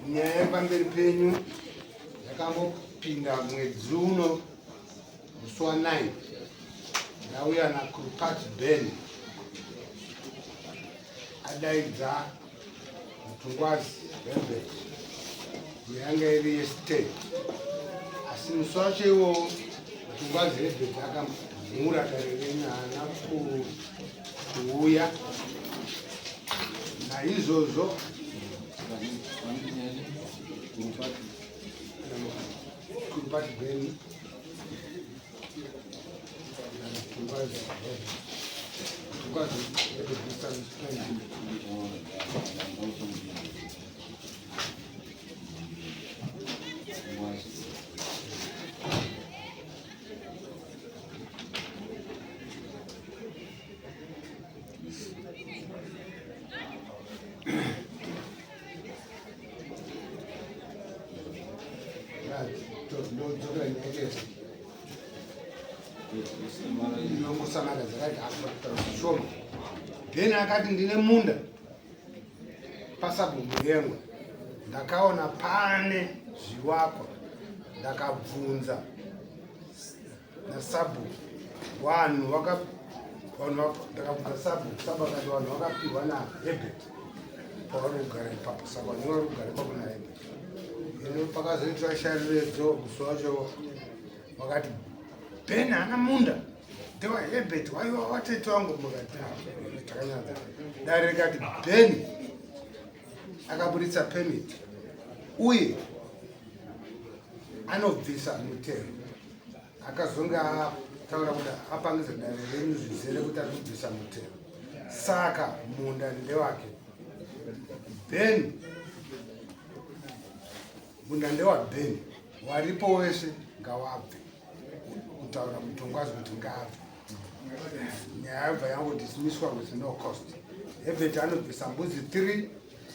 nyaya yepamberi penyu yakambopinda mwedzi uno musi wa9 ndauya naKrupati Ben adaidza mutungwazi Herbert yanga iri yestate, asi musi wacho iwowo mutungwazi Herbert akamhura dare renyu haana kuuya. Naizvozvo Krupati Ben Ben akati ndine munda pasabhuku yemwe, ndakaona pane zvivakwa, ndakabvunza nasabhuku ndakabvunza sabhuku akati vanhu vakapirwa naHerbert pavari kugara ipapo, saka vanhu vari kugara ipapo naHerbert. Ino pakazoitwa shariredzo musi wacho wakati Ben haana munda ndewa Herbert, waiwa watete wangu. Mukati takanyadza dare rikati Ben akaburitsa permit uye anobvisa mutero, akazonge ataura kuti apangidza dare renyu zvizere kuti arikubvisa mutero, saka munda ndewake Ben. Munda ndewa Ben, waripo wese ngawabve, kutaura mutungwazi kuti ngaabve. Nyaya yabva yangodismisswa with no cost. Herbert anobvisa mbudzi 3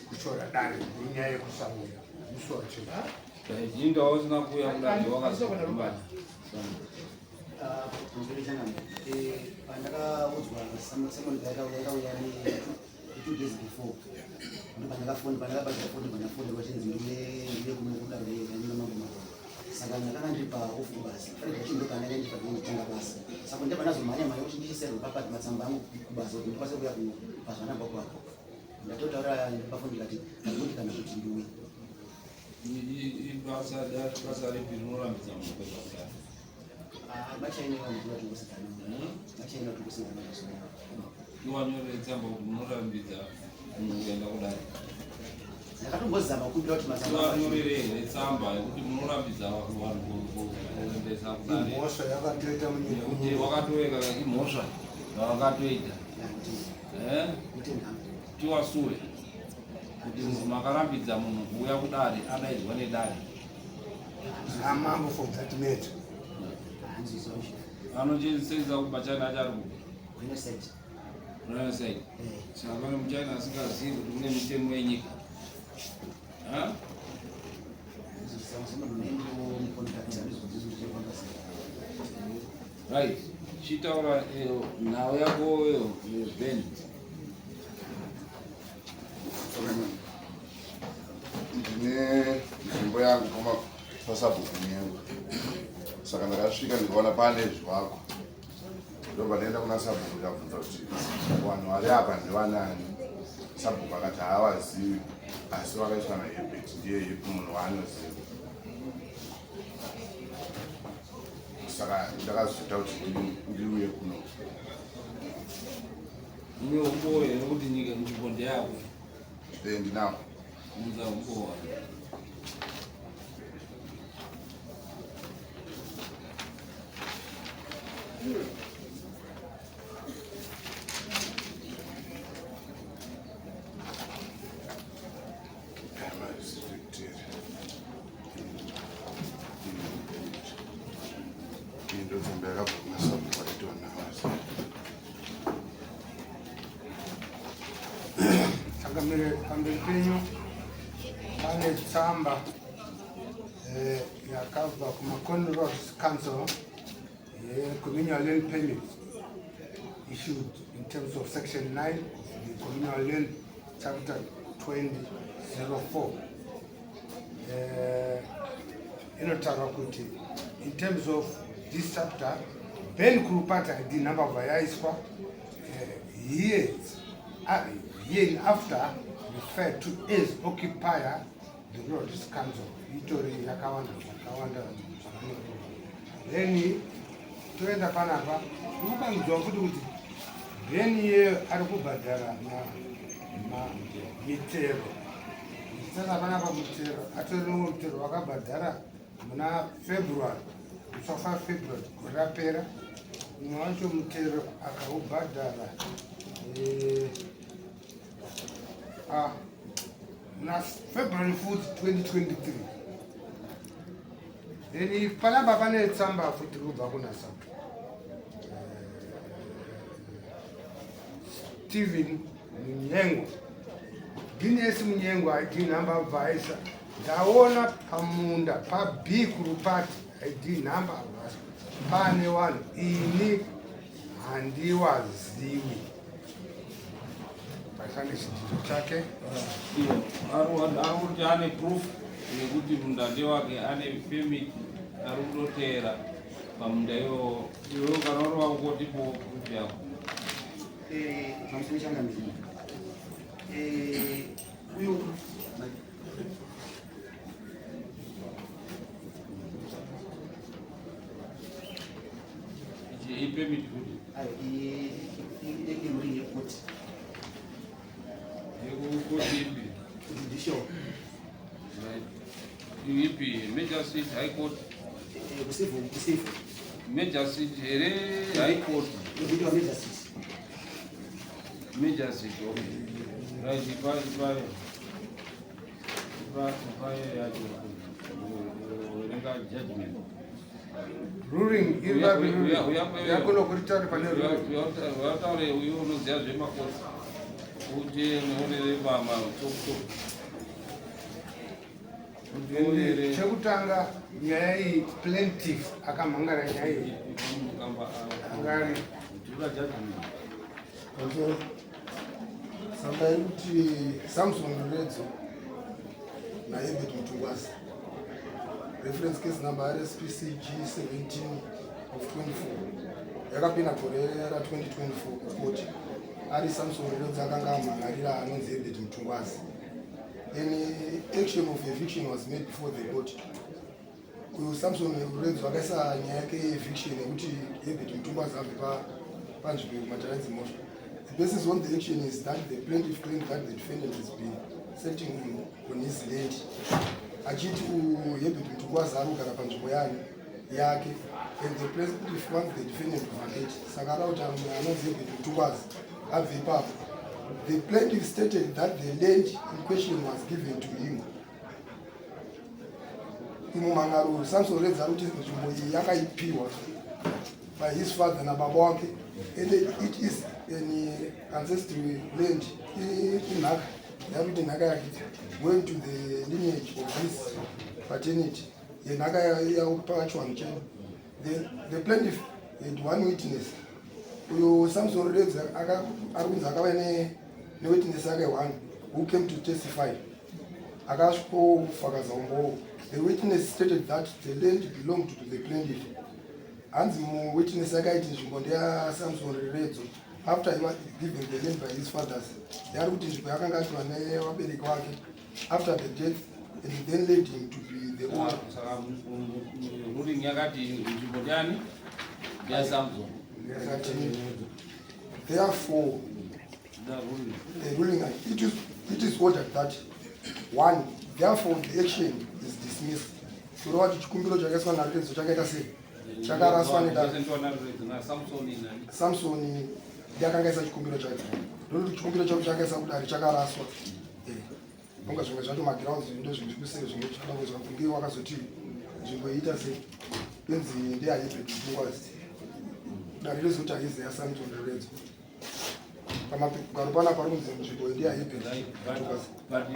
kuchora dare nenyaya yekusamuya musi wacho. Jinda wasina kuya kudai wakazokubana. Pandakaudzwa someone yakauya 2 days before. Pandakabata foni pandafoni vachinzi ndive kunokuda kudainamaguma. Saka ndakandiripa ofu kubasa. Pari chindokana ndipa nditanga basa. Saka ndapandazomhanya mhanya kuti ndiiserwe papati matsamba angu kubasa kuti ndikwanise kuya kubasa namba kwako. Ndatotaura pafoni ndikati ndakudi kana kuti ndiwe. Basa ripi rinorambidza munhu kwebasa? Vachaineva muzuva tikusikana. Vachaineva tikusikana mazuva. Iwanyorere tsamba kuti munorambidza munhu kuenda kudai. Ndakatombozama kumbira kuti matsamba iwanyorere tsamba yekuti munorambidza vanhu kuendesa kudai. Imhosva yakatoita munyika kuti wakatoeka imhosva yawakatoita. kuti nhamba Tiwasure kuti makarambidza munhu kuuya kudare adaidzwa nedare. amambo for that matter. Anochenzesedza kuti Machina achari kupi? Innocent. Innocent. Saka pane Muchina asingazivi kuti kune mitemo yenyika. Right. Chitaura nhau yako Ben. Ndine nzvimbo yangu koma pasabhuku yangu, saka ndakasvika ndikaona pane zvivakwa, ndobva ndaenda kuna sabhuku ndikabvunza kuti vanhu vari apa ndevanani. Sabhuku akati haavazivi, asi vakaiswa naHerbert ndiye munhu waanoziva. Saka ndakazvita kuti ndiuye kuno. Iwe umbowe nekuti nyika nzvimbo ndeyako. Ndinawo. Unza umbowa. Pamberi penyu pane tsamba yakabva kumaConroads Council communal land permit issued in terms of Section 9 of the Communal Land, Chapter 2004. Inotaura kuti in terms of this chapter, Ben Kurupata ID number vayaiswa years after referred to as occupier the roads council. Itori yakawanda then toenda panapa ukubangidzwa futi kuti then ye ari kubhadhara mitero saka panapa mutero atori nomwe mutero wakabhadhara muna February kutsva February kurapera mumwe wacho mutero akaubhadhara na February 4, 2023. Then panapa pane tsamba futi kubva kuna Steven Munyengo. Guinness Munyengo ID number vaisa. Ndaona pamunda pa B Kurupati ID number pane one ini handiwaziwi. Pasane chitito chake. Ari ane proof yekuti mundande wake ane permit ari kutotera pamunda iwo kana uri wakutipo proof yako pamusoro changamiri uyu ipermit kuti irori yekoti yekukoti ipi judicial ipi Major City High Court kusifu Major City here High Court kudiwa Major City Major City okay right ipai yacho renga judgment ruling yakuno kuritari pane uyataure uyu unoziva zvemakosi kuti neonere mama chekutanga nyaya iyi plaintiff akamhangara nyaya iyi angari samba yekuti Samson Redzo naEbert Mutungwazi reference case number RSPCG 17 of 24 yakapinda gore ra 2024 kukoti ari Samson Redzo akanga amhangarira anonzi Ebert Mutungwazi. Any action of eviction was made before the court. Samson Redzo akaisa nyaya yake eviction yekuti Ebert Mutungwazi abve panzvimbo yekumataraizi motion. The basis on the action is that the plaintiff claimed that the defendant has been setting on his land. Achiti Ebert Mutungwazi ari kugara panzvimbo yake, and the plaintiff wants the defendant to vacate. Saka arauta anonzi Ebert Mutungwazi abve ipapo. The plaintiff stated that the land in question was given to him. Imumangaro Samson Redzo ari kuti nzvimbo iyi yakaipiwa by his father nababa wake, and it is an ancestral land. Inhaka yakuti nhaka yake going to the lineage of his paternity. Yenhaka yapachwangu chenu. The plaintiff had one witness. Uyo Samson Redzo ari kunzi akava newitness yake one who came to testify. Akasvokofakaza umbowo. The witness stated that the land belonged to the plaintiff. Hanzi witness akaiti nzvimbo ndeyaSamson Redzo after he was given the land by his fathers. Yari kuti nzvimbo yakanga apiwa nevabereki vake after the death, and then led him to be the owner. ruling yakati nzvimbo ndiyani ndeyaSamson. Therefore, the ruling it is ordered that one, therefore the action is dismissed. Kurova kuti chikumbiro chakaiswa naRedzo chakaita sei? Chakaraswa nedare. Samson ndiakangaisa chikumbiro chake. Ndokuti chikumbiro chake chakaisa kudare chakaraswa. Unga zvimwe zvacho magrounds ndo zvimwe zvikusei zvimwe zvakawedzwa kunge wakazoti nzvimbo iita sei benzi ndeyaEbert Mutungwazi. Dare rezoti haizi yaSamson Redzo. Pamapikugaro pana pari kunzi nzvimbo ndeyaEbert Mutungwazi. But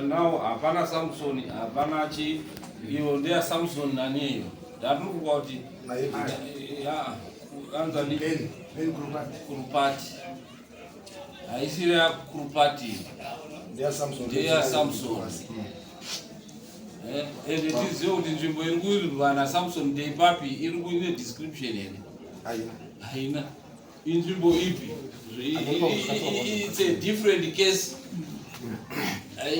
now hapana Samson hapana chi iyo ndeyaSamson naniyo. Ndatiri kuti naEbert anza ni kurupati haisiri kurupati ndeya Samson. Ende tizive kuti nzvimbo iri kuwirirwa naSamson ndeipapi, iri kuine description here? Haina. Inzvimbo ipi? It's a different case.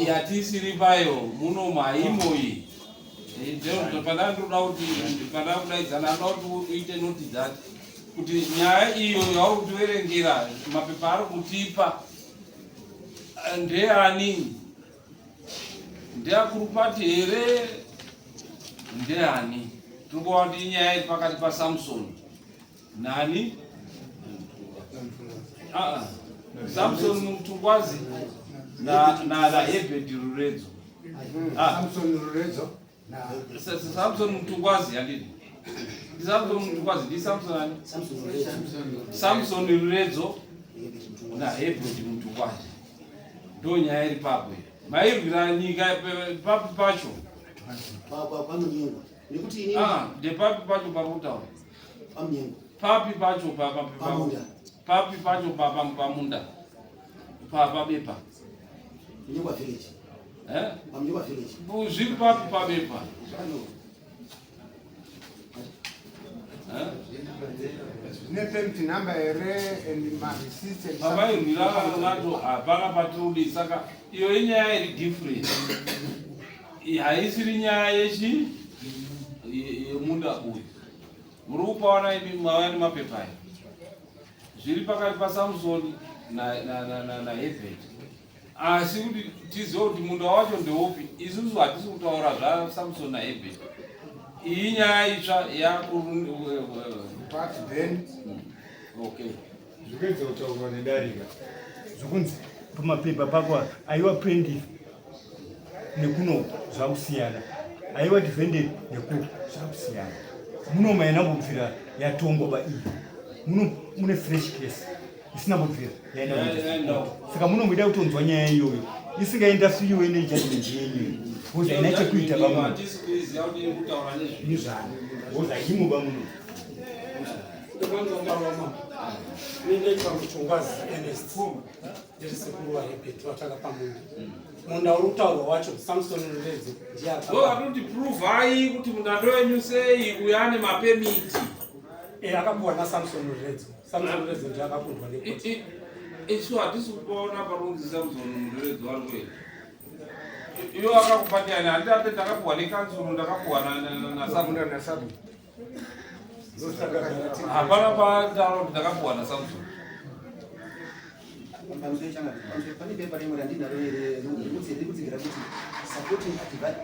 Yatisiri payo muno maimo iyi. Ndio pandandoda kuti pandakudaidzana anoda kuti uite noti that kuti nyaya iyo yauri kutiverengera mapepa ari kutipa ndeani? Ndeakurupati here? Ndeani? Tirikuona kuti inyaya iri pakati paSamson nani? Samson mutungwazi na Ebed Ruredzo. Samson mutungwazi handidi? Samson mutungwazi ndi Samson ani? Samson Ruredzo na Ebed mutungwazi. Ndo nyaya iri papo. Mairwira nyika papi pacho. Pamunyengo. Nekuti ini de papi pacho parutaura. pamunyengo. Papi pacho Pamunda. Papi pacho pamunda. Papa bepa. Munyengwa village. Pamunyengwa village. Zviri papi pabepa. Nepemti number here and my receipt. Baba irwira nato hapana patirudi, saka iyo inyaya iri different. Haisiri nyaya yemunda uyu. Muri kupaona imi mava nemapepa aya. Zviri pakati paSamson na Ebed. Asi kuti tizive kuti munda wacho ndeupi, isusu hatisi kutaura zvaSamson naEbed. Iyi nyaya itsva Part then. Okay. Zvikenza kutaurwa nedarika zvokunzi pamapepa pako aiwa printed nekuno zvakusiyana, aiwa defended nekuno zvakusiyana. Muno mainambobvira yatongoba iyi, muno mune fresh case isinambobvira yaenda. Saka muno muida kutonzwa nyaya iyoyo isingaenda siriwe nejudgment yenyu kuti haina chekuita bamuno oza imo bamuno. Nindeka mchungazi Ernest ndirisekuru wa Ebed wataka pamunda. Munda urutaurwa wacho Samson Ruredzo ndiye akapa. Akuti prove hai kuti munda wenyu sei uyane mapemiti. Akapuwa na Samson Ruredzo. Samson Ruredzo ndiye akapundwa nekoti. Isu hatisi kuona parunzi Samson Ruredzo ari kweli. Iyo akakupatiana handati takapuwa nekansuru ndakapuwa na Sabu. Hapana pataro kuti ndakapuwa naSamson. Pane pepa rimwe randinaro rekudzigira kuti supporting advert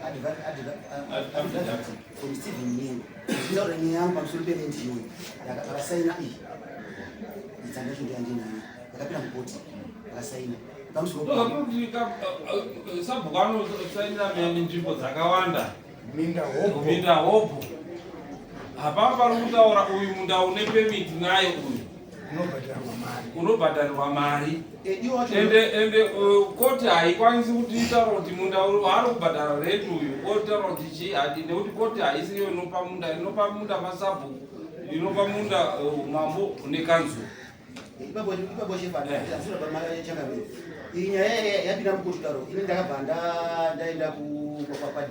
from Stephen Munyengo. Ndinaura nyaya yangu pamusoro perendi iyoyo akasaina iyi itsanga zvinhu yandinayo yakapinda mukoti akasaina pamusoro sabhuku anosainira nenzvimbo dzakawanda. Minda hopu. Hapana pari kutaura uyu munda une permit naye uyu unobhadharirwa mari. Ende koti haikwanisi kuti itaura kuti munda ari kubhadhara rent uyu otaura kuti chihadi, nekuti koti haisi iyo inopa munda, inopa munda masabhuku, inopa munda mambo nekanzuru. Ipapo chefa ndasura pamachakaveri iyi nyaya yapinda mukoti karo ini ndakabva ndaenda kwaDA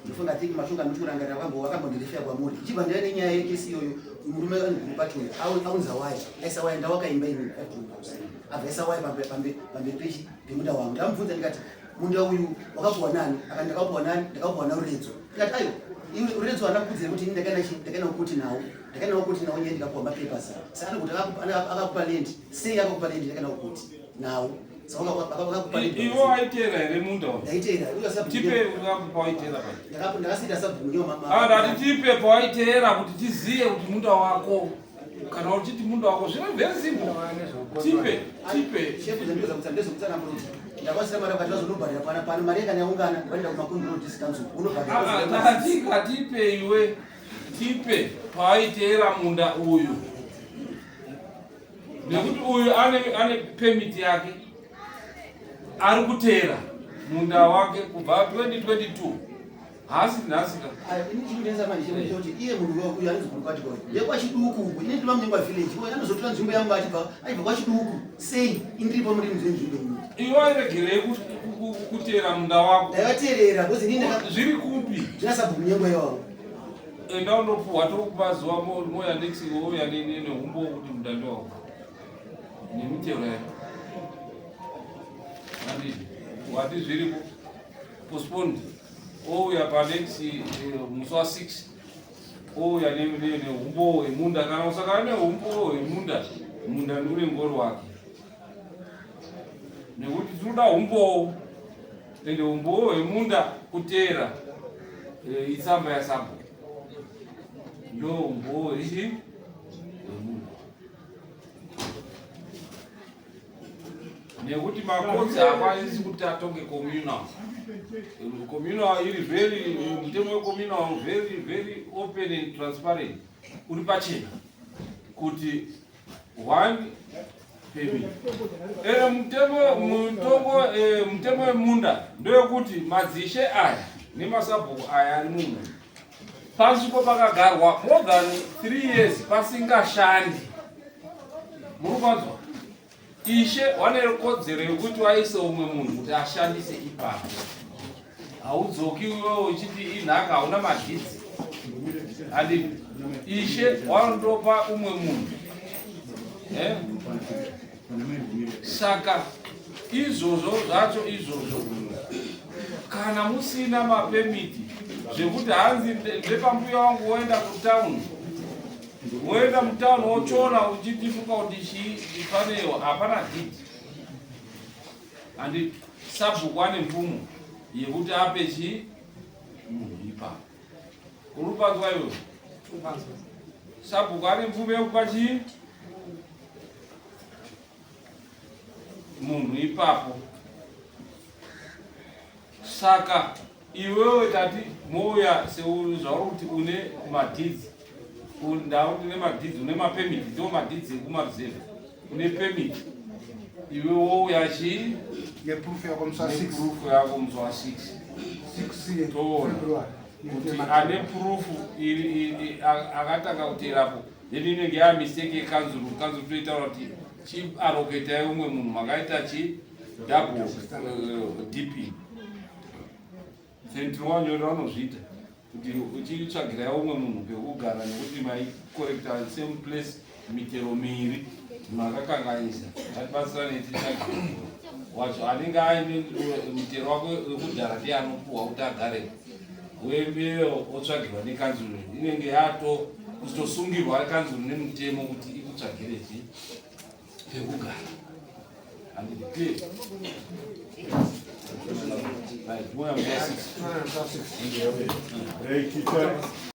ndofunga tiki mashonga anochurangana wakambondirefya kwamuri ichibva ndaine nyaya yekesi iyoyo murume anoguru patunhu aunza waya aisa waya ndawakaimba ini abva aisa waya pambe pechi pemunda wangu ndamubvunza ndikati munda uyu wakapuwa nani? Akati ndakapuwa nani? Ndakapuwa naRuredzo. Ndikati aiwa iwe Ruredzo andakuudzira kuti ini ndakaenda kuti nawo nyaya ndikapuwa mapepasi saka kuti akakupa land sei akakupa land ndakaenda kuti nawo. Iwo aitera here munda uyu? Ndaitera. Tipe ukakupa waitera pano? Ndakasita sabhuku nyoma. Tipe pawaitera kuti tiziye kuti munda wako kana uchiti munda wako zvino very simple. Tipe. Shefu ndezokutana muroti. Ndakasira mara kuti vazonobharira pana mari yakanaungana vaenda kumakundu road council unobharira. Tipe iwe. Tipe pawaitera munda uyu. Nekuti uyu ane permit yake. Ari kutera munda wake kubva 2022 Hasi nasika. Ini chinoenza manje chino kuti iye munhu uyu anonzi Kurukati boy. Yekwa chiduku uku ine ndima mnyengwa village. Uyu anozotora nzvimbo yangu achibva kwa chiduku. Sei indiripo muri nzvimbo iyi. Iwe iregerei kutera munda wako. Ndakaterera kozi nini zviri kupi? Ndinasabva kunyengwa yawo. Enda undopuwa tokupa zuva moya next woya nehumbo kuti munda ndowako. Nemitero yako. Anditi wati zviri postponed. Ouya panext musi wa6 ouya nehumbo hwemunda. Kana usakana nehumbo hwemunda, munda ndine ngoro wake. Nekuti tinoda humbowo ende humbowo hwemunda kutera itsamba yaSABHU ndo humbowo hwemunda. Nekuti makotsi haakwanisi kuti atonge communal. Communal iri very, mutemo wecommunal very open and transparent. Uri pachena kuti one permit. Mutemo wemunda ndewekuti madzishe aya nemasabhuku aya ari muno pasi pakagarirwa more than 3 years pasingashandi. Murukwadzwa ishe wane kodzero yekuti waise umwe munhu kuti ashandise ipapo. Haudzoki iwewe uchiti inhaka hauna madhidzi. Andi ishe wandopa umwe munhu. Saka izvozvo zvacho izvozvo kana musina mapemiti zvekuti hanzi ndepambuya wangu woenda kutown, woenda mutown wochona uchitifuka kuti chifanewo hapana dhidhi. Andi SABHU ane mvumo yekuti ape munhu ipapo. Kurupanzwa iwe SABHU ane mvumo yekupa munhu ipapo. Saka iwewe tati moya zvauri kuti une madhidzi, ndau une madhidzi, une mapemiti, ndo madhidzi ekumareserve, une pemiti, iwe wouya neproof yako musi wa6. Proof yako musi wa6 toona kuti ane proof akatanga kuterapo then inenge yamistake yekanzuru. Kanzuru toitaura kuti chiaroketai umwe munhu makaita double DP. Sentry wanyorera unozviita kuti uchitsvagirai umwe munhu pekugara nekuti maikorekta same place mitero miviri makakanganisa. Ngatibatsirane titsvagire wacho anenge aine mutero wako wekudhara ndiye anopuhwa kuti agare. Wewe otsvagirwa nekanzuru inenge kutosungirwa kanzuru nemutemo kuti ikutsvagire pekugara. Handiti right, moya musi wa6.